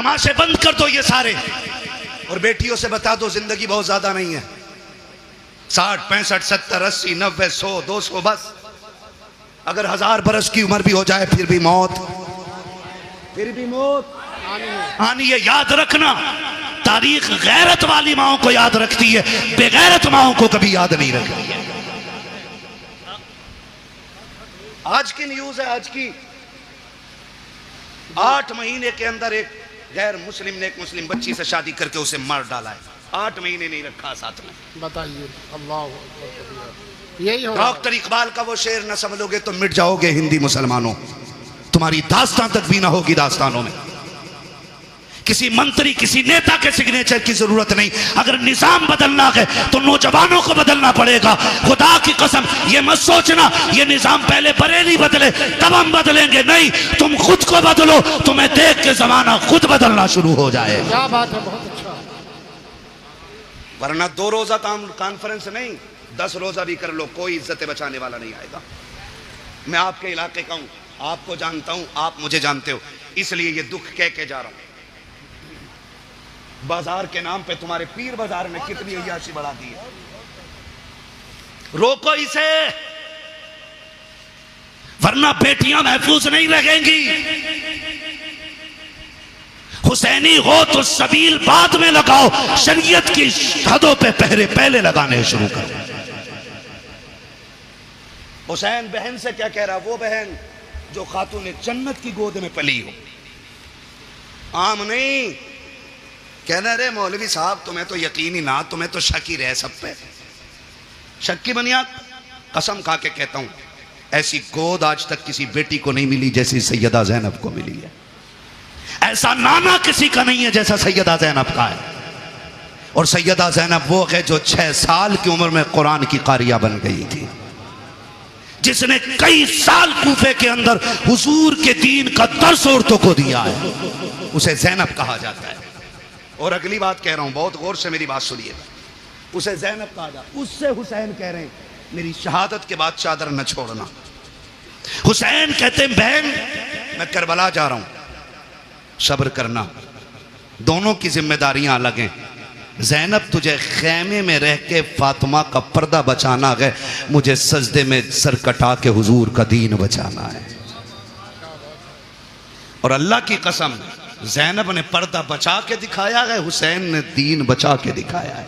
तमाशे बंद कर दो ये सारे, और बेटियों से बता दो जिंदगी बहुत ज्यादा नहीं है, 60 65 70 80 90 100 200 बस। अगर 1000 बरस की उम्र भी हो जाए फिर भी मौत आनी है। याद रखना, तारीख गैरत वाली माओं को याद रखती है, बेगैरत माओं को कभी याद नहीं रखती है। आज की न्यूज है, आज की 8 महीने के अंदर एक गैर मुस्लिम ने एक मुस्लिम बच्ची से शादी करके उसे मार डाला है। 8 महीने नहीं रखा साथ में। बताइए, अल्लाह, यही हो। डॉक्टर इकबाल का वो शेर न समझोगे तो मिट जाओगे हिंदी मुसलमानों, तुम्हारी दास्तान तक भी ना होगी दास्तानों में। किसी मंत्री किसी नेता के सिग्नेचर की जरूरत नहीं। अगर निजाम बदलना है तो नौजवानों को बदलना पड़ेगा। खुदा की कसम ये मत सोचना ये निजाम पहले बरेली बदले तब हम बदलेंगे, नहीं, तुम खुद को बदलो, तुम्हें देख के जमाना खुद बदलना शुरू हो जाए। क्या बात है, बहुत अच्छा। वरना 2 रोजा कॉन्फ्रेंस नहीं 10 रोजा भी कर लो, कोई इज्जत बचाने वाला नहीं आएगा। मैं आपके इलाके का हूं, आपको जानता हूं, आप मुझे जानते हो, इसलिए ये दुख कह के जा रहा हूं। बाजार के नाम पे तुम्हारे पीर बाजार ने कितनी अय्याशी बढ़ा दी है। रोको इसे, वरना बेटियां महफूज नहीं रहेंगी। हुसैनी हो तो सबील बाद में लगाओ, शरीयत की हदों पे पहरे पहले लगाने शुरू करो। हुसैन बहन से क्या कह रहा, वो बहन जो खातून जन्नत की गोद में पली हो, आम नहीं। कहना रे मौलवी साहब तुम्हें तो यकीन ही ना, तुम्हें तो शक ही रहे सब पे। शक की बुनियाद, कसम खा के कहता हूं ऐसी गोद आज तक किसी बेटी को नहीं मिली जैसी सैयदा ज़ैनब को मिली है। ऐसा नाना किसी का नहीं है जैसा सैयदा ज़ैनब का है। और सैयदा ज़ैनब वो है जो 6 साल की उम्र में कुरान की कारिया बन गई थी, जिसने कई साल कूफे के अंदर हुजूर के दीन का दर्स औरतों को दिया है, उसे ज़ैनब कहा जाता है। और अगली बात कह रहा हूं, बहुत गौर से मेरी बात सुनिए, उसे ज़ैनब कहा जाता, उससे हुसैन कह रहे हैं मेरी शहादत के बाद चादर न छोड़ना। हुसैन कहते हैं बहन मैं करबला जा रहा हूं, सब्र करना, दोनों की जिम्मेदारियां अलग हैं। ज़ैनब तुझे खेमे में रह के फातिमा का पर्दा बचाना है, मुझे सजदे में सर कटा के हुजूर का दीन बचाना है। और अल्लाह की कसम ज़ैनब ने पर्दा बचा के दिखाया है, हुसैन ने दीन बचा के दिखाया है,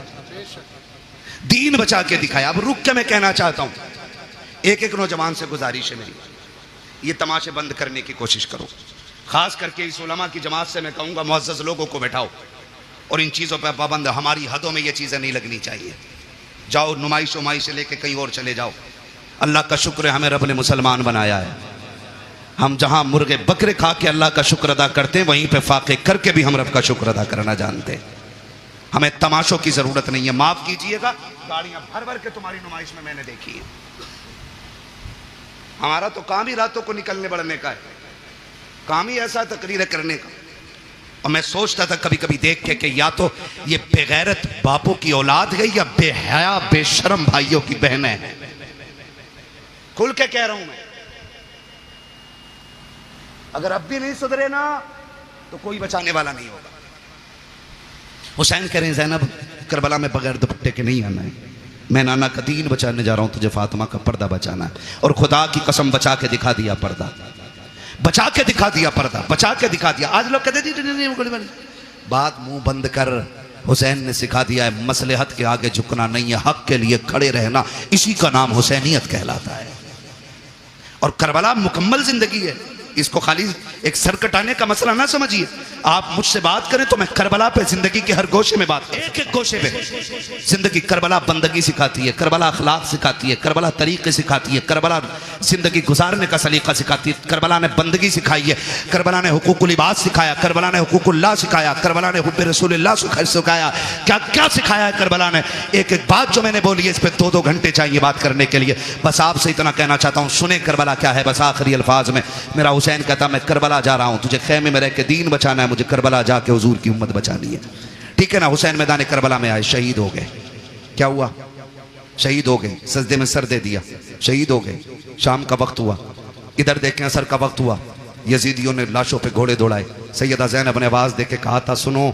दीन बचा के दिखाया। अब रुक के मैं कहना चाहता हूं, एक एक नौजवान से गुजारिश है मेरी, ये तमाशे बंद करने की कोशिश करो। खास करके इस उलमा की जमात से मैं कहूंगा मुअज़्ज़ज़ लोगों को बैठाओ और इन चीज़ों पर पाबंद, हमारी हदों में ये चीज़ें नहीं लगनी चाहिए। जाओ नुमाइश उमाइश से लेके कहीं और चले जाओ। अल्लाह का शुक्र है हमें रब ने मुसलमान बनाया है। हम जहां मुर्गे बकरे खा के अल्लाह का शुक्र अदा करते हैं, वहीं पे फाके करके भी हम रब का शुक्र अदा करना जानते हैं। हमें तमाशों की जरूरत नहीं है। माफ कीजिएगा, गाड़ियां भर भर के तुम्हारी नुमाइश में मैंने देखी है। हमारा तो काम ही रातों को निकलने बढ़ने का है, काम ही ऐसा तकरीर करने का। और मैं सोचता था कभी कभी देख के कि या तो ये बेगैरत बापों की औलाद है या बेहया बेशरम भाइयों की बहनें हैं। खुल के कह रहा हूं मैं, अगर अब भी नहीं सुधरे ना तो कोई बचाने वाला नहीं होगा। हुसैन कह रहे हैं ज़ैनब करबला में बगैर दुपट्टे के नहीं आना है, मैं नाना का दीन बचाने जा रहा हूं, तुझे फातिमा का पर्दा बचाना है। और खुदा की कसम बचा के दिखा दिया पर्दा, बचा के दिखा दिया पर्दा, बचा के दिखा दिया। आज लोग कहते नहीं, बात मुंह बंद कर। हुसैन ने सिखा दिया है मसलहत के आगे झुकना नहीं है, हक के लिए खड़े रहना, इसी का नाम हुसैनियत कहलाता है। और करबला मुकम्मल जिंदगी है, इसको खाली एक सर कटाने का मसला ना समझिए। आप मुझसे बात करें तो मैं करबला पे जिंदगी के हर गोशे में बात, एक एक गोशे पे जिंदगी। करबला बंदगी सिखाती है, करबला अखलाक सिखाती है, करबला तरीके सिखाती है, करबला जिंदगी गुजारने का सलीका सिखाती है, करबला ने बंदगी सिखाई है, करबला ने हुकूकुल इबाद सिखाया, करबला ने हुकूकुल्लाह सिखाया, करबला ने हुब्बे रसूलुल्लाह सिखाया। क्या क्या सिखाया है करबला ने। एक एक बात जो मैंने बोली है इस पर 2-2 घंटे चाहिए बात करने के लिए। बस आपसे इतना कहना चाहता हूँ, सुने करबला क्या है। बस आखिरी अल्फाज में मेरा हुसैन कहता मैं करबला जा रहा हूं, तुझे खेमे में रह के दीन बचाना है, मुझे करबला जाके हुजूर की उम्मत बचानी है। ठीक है ना। हुसैन मैदान करबला में आए, शहीद हो गए। क्या हुआ? शहीद हो गए, सजदे में सर दे दिया, शहीद हो गए। शाम का वक्त हुआ, इधर देखें असर का वक्त हुआ, यजीदियों ने लाशों पे घोड़े दौड़ाए। सैयदा ज़ैनब ने आवाज़ दे के कहा था, सुनो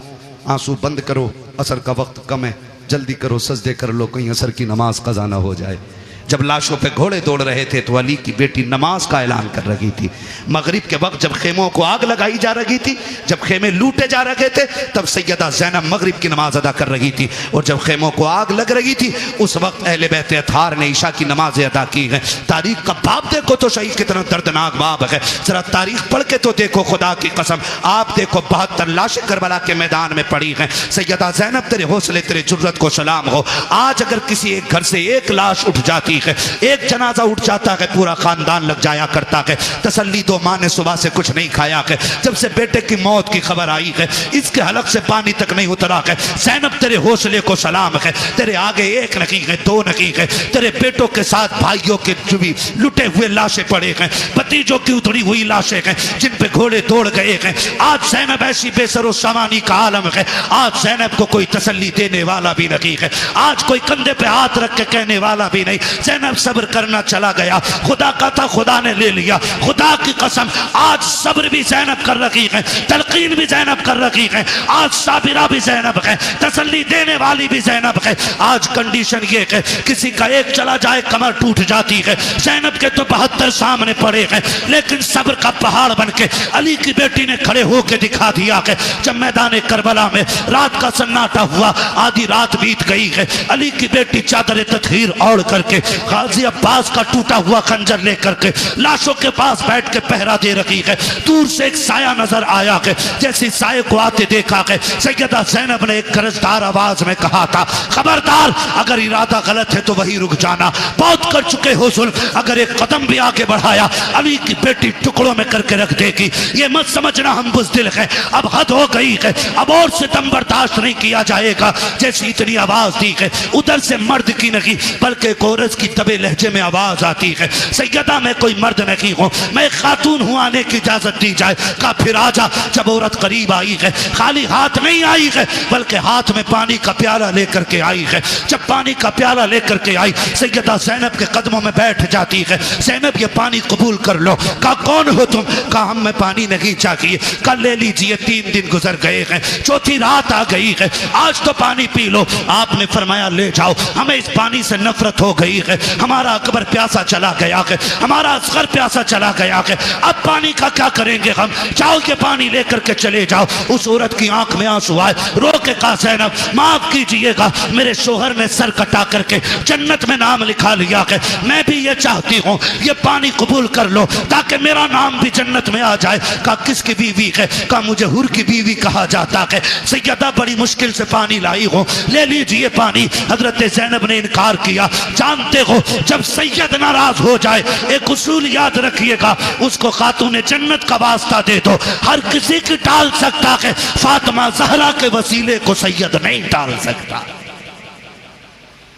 आंसू बंद करो, असर का वक्त कम है, जल्दी करो, सजदे कर लो, कहीं असर की नमाज कज़ा ना हो जाए। जब लाशों पे घोड़े दौड़ रहे थे तो अली की बेटी नमाज का ऐलान कर रही थी। मगरिब के वक्त जब खेमों को आग लगाई जा रही थी, जब खेमे लूटे जा रहे थे, तब सैयदा ज़ैनब मगरिब की नमाज अदा कर रही थी। और जब खेमों को आग लग रही थी उस वक्त अहले बैत अतार ने ईशा की नमाजें अदा की हैं। तारीख का बाब देखो तो सही कितना दर्दनाक बाब है। जरा तारीख पढ़ के तो देखो, खुदा की कसम आप देखो 72 लाशें करबला के मैदान में पड़ी हैं। सैयदा ज़ैनब तेरे हौसले तेरे जुर्रत को सलाम हो। आज अगर किसी एक घर से एक लाश उठ जाती है, एक जनाजा उठ जाता है, पूरा खानदान लग जाया करता है। तसल्ली दो, माँ ने सुबह से कुछ नहीं खाया है, जब से बेटे की मौत की खबर आई है इसके हलक से पानी तक नहीं उतरा है। ज़ैनब तेरे हौसले को सलाम है। तेरे आगे एक नहीं है, दो नहीं है, तेरे बेटों के साथ भाइयों के भी लुटे हुए लाशें पड़े हैं, भतीजों की उतरी हुई लाशें हैं जिन पे घोड़े दौड़ गए हैं। आज ज़ैनब ऐसी बेसरो सामानी का आलम है। आज ज़ैनब को कोई तसल्ली देने वाला भी नहीं है। आज कोई कंधे पे हाथ रख के कहने वाला भी नहीं। ज़ैनब सब्र करना चला गया, खुदा का था खुदा ने ले लिया। खुदा की कसम आज सब्र भी ज़ैनब कर रही है, तलकीन भी ज़ैनब कर रही है। आज साबिरा भी ज़ैनब है, तसल्ली देने वाली भी ज़ैनब है। आज कंडीशन ये है किसी का एक चला जाए कमर टूट जाती है। ज़ैनब के तो 72 सामने पड़े हैं, लेकिन सब्र का पहाड़ बन के अली की बेटी ने खड़े होकर दिखा दिया है। जब मैदान करबला में रात का सन्नाटा हुआ, आधी रात बीत गई है, अली की बेटी चादर तत्हीर ओढ़ करके गाजी अब्बास का टूटा हुआ खंजर लेकर के लाशों के पास बैठ के पहरा दे रही है। दूर से एक साया नजर आया है, जैसे साये को आते देखा है, सैयदा ज़ैनब ने एक गरजदार आवाज में कहा था, खबरदार अगर इरादा गलत है तो वही रुक जाना, बहुत कर चुके हो जुल्म, अगर एक कदम भी आगे बढ़ाया अली की बेटी टुकड़ों में करके रख देगी। ये मत समझना हम बुज़दिल हैं, अब हद हो गई है, अब और सितम बर्दाश्त नहीं किया जाएगा। जैसी इतनी आवाज दी है, उधर से मर्द की नहीं बल्कि औरत की दबे लहजे में आवाज आती है, सैयदा मैं कोई मर्द नहीं हूँ, मैं खातून हूँ, आने की इजाजत दी जाए। का फिर आजा। जब औरत करीब आई है, खाली हाथ नहीं आई है, बल्कि हाथ में पानी का प्याला लेकर के आई है। जब पानी का प्याला लेकर के आई, सैयदा ज़ैनब के कदमों में बैठ जाती है। ज़ैनब ये पानी कबूल कर लो। कहा कौन हो तुम? कहा हम में पानी नहीं चाहिए, कल ले लीजिए, 3 दिन गुजर गए हैं, चौथी रात आ गई है, आज तो पानी पी लो। आपने फरमाया ले जाओ, हमें इस पानी से नफरत हो गई है, हमारा अकबर प्यासा चला गया है, हमारा असगर प्यासा चला गया है, अब पानी का क्या करेंगे हम? जाओ के पानी लेकर के चले जाओ। उस औरत की आंख में आंसू आए, रो के कहा ज़ैनब माफ कीजिएगा, मेरे शोहर ने सर कटा करके जन्नत में नाम लिखा लिया है, मैं भी ये चाहती हूँ ये पानी कबूल कर लो ताकि मेरा नाम भी जन्नत में आ जाए। कहा किसकी बीवी है? कहा मुझे हुर की बीवी कहा जाता है। सैयदा बड़ी मुश्किल से पानी लाई हो, ले लीजिए पानी। हजरत ज़ैनब ने इनकार किया। जानते हो जब सैयद नाराज हो जाए, एक उसूल याद रखिएगा, उसको खातून जन्नत का वास्ता दे दो, हर किसी की टाल सकता है, फातिमा ज़हरा के वसीले को सैयद नहीं टाल सकता।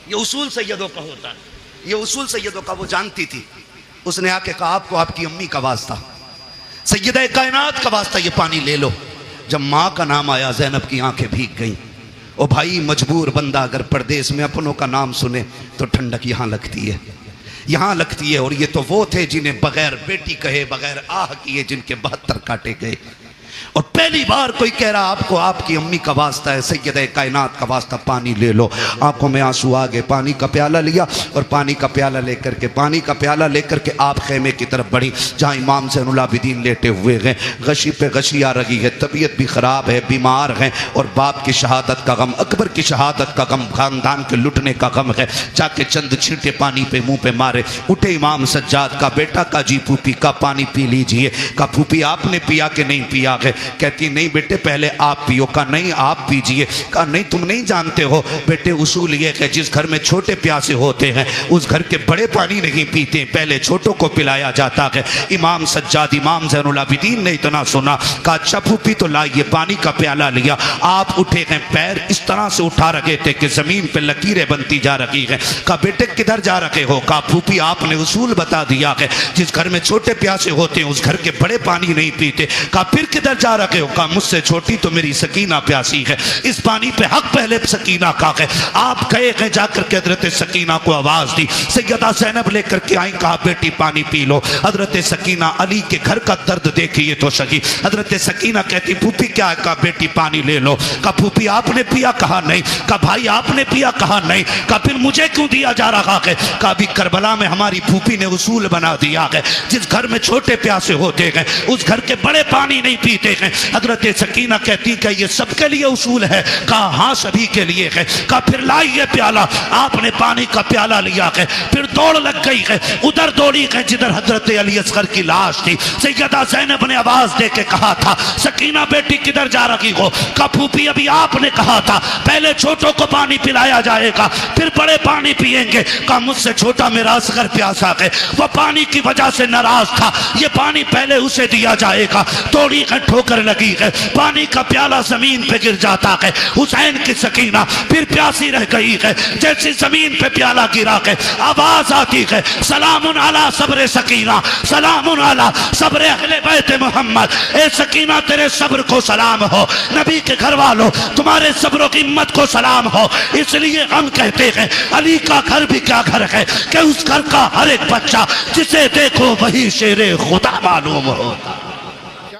ये उसूल सैयदों का होता है, ये उसूल सैयदों का वो जानती थी। उसने आके कहा आपको आपकी अम्मी का वास्ता, सैयदा कायनात का वास्ता, ये पानी ले लो। जब माँ का नाम आया ज़ैनब की आंखें भीग गईं। ओ भाई मजबूर बंदा अगर परदेश में अपनों का नाम सुने तो ठंडक यहाँ लगती है, यहाँ लगती है। और ये तो वो थे जिन्हें बगैर बेटी कहे बगैर आह किए जिनके 72 काटे गए, और पहली बार कोई कह रहा आपको आपकी अम्मी का वास्ता है, सैयदा कायनात का वास्ता, पानी ले लो। आंखों में आंसू आ गए, पानी का प्याला लिया और पानी का प्याला लेकर के आप खेमे की तरफ बढ़ी जहाँ इमाम ज़ैनुल आबिदीन लेटे हुए हैं। गशी पे गशी आ रही है, तबीयत भी ख़राब है, बीमार हैं, और बाप की शहादत का गम, अकबर की शहादत का गम, खानदान के लुटने का गम है। जाके चंद छींटे पानी पे मुँह पे मारे। उठे इमाम सज्जाद का बेटा का जी फूफी का पानी पी लीजिए। का फूफी आपने पिया कि नहीं पिया है? कहती नहीं बेटे पहले आप पियो। का नहीं आप पीजिए। का नहीं तुम नहीं जानते हो बेटे, उसूल ये है जिस घर में छोटे प्यासे होते हैं उस घर के बड़े पानी नहीं पीते, पहले छोटों को पिलाया जाता है। इमाम सज्जाद इमाम ज़ैनुल आबिदीन ने इतना सुना, कहा अच्छा फूफी तो लाइए। पानी का प्याला लिया। आप उठे हैं, पैर इस तरह से उठा रखे थे कि जमीन पे लकीरें बनती जा रही हैं। कहा बेटे किधर जा रखे हो? कहा फूफी आपने उसूल बता दिया है जिस घर में छोटे प्यासे होते हैं उस घर के बड़े पानी नहीं पीते। कहा फिर किधर जा क्या रखे हो? कहा मुझसे छोटी तो मेरी सकीना प्यासी है, इस पानी पे हक पहले सकीना का है। आप गए हैं जाकर के हजरत सकीना को आवाज दी, सैयदा ज़ैनब लेकर के आई, कहा बेटी पानी पी लो। हजरत सकीना अली के घर का दर्द देखिए तो सही। हजरत सकीना कहती फूफी क्या है? कहा बेटी पानी ले लो। कहा फूफी आपने पिया? कहा नहीं। कहा भाई आपने पिया? कहा नहीं। कहा फिर मुझे क्यों दिया जा रहा है? कहा अभी करबला में हमारी फूफी ने उसूल बना दिया है, जिस घर में छोटे प्यासे होते हैं उस घर के बड़े पानी नहीं पीते हैं। हजरत सकीना कहती कि ये सबके लिए उसूल है? कहा हाँ सभी के लिए है। कहा फिर लाइए प्याला। आपने पानी का प्याला लिया है, फिर दौड़ लग गई है, उधर दौड़ी है जिधर हजरत अली असगर की लाश थी। सैयदा ज़ैनब ने आवाज दे के कहा था सकीना बेटी किधर जा रही हो? कहा फूफी अभी आपने कहा था पहले छोटों को पानी पिलाया जाएगा फिर बड़े पानी पिएंगे। कहा मुझसे छोटा मेरा असगर प्यासा है, वह पानी की वजह से नाराज था, ये पानी पहले उसे दिया जाएगा। थोड़ी ठोकर लगी है, पानी का प्याला जमीन पे गिर जाता है। हुसैन की सकीना फिर प्यासी रह गई है, जैसे जमीन पे प्याला गिरा है आवाज आती है सलामुन अला सब्र सकीना, सलामुन अला सब्र अहले बैत मोहम्मद। ए सकीना तेरे सब्र को सलाम हो, नबी के घर वालों तुम्हारे सब्र की हिम्मत को सलाम हो। इसलिए हम कहते हैं अली का घर भी क्या घर है कि उस घर का हर एक बच्चा जिसे देखो वही शेरे खुदा मालूम होता।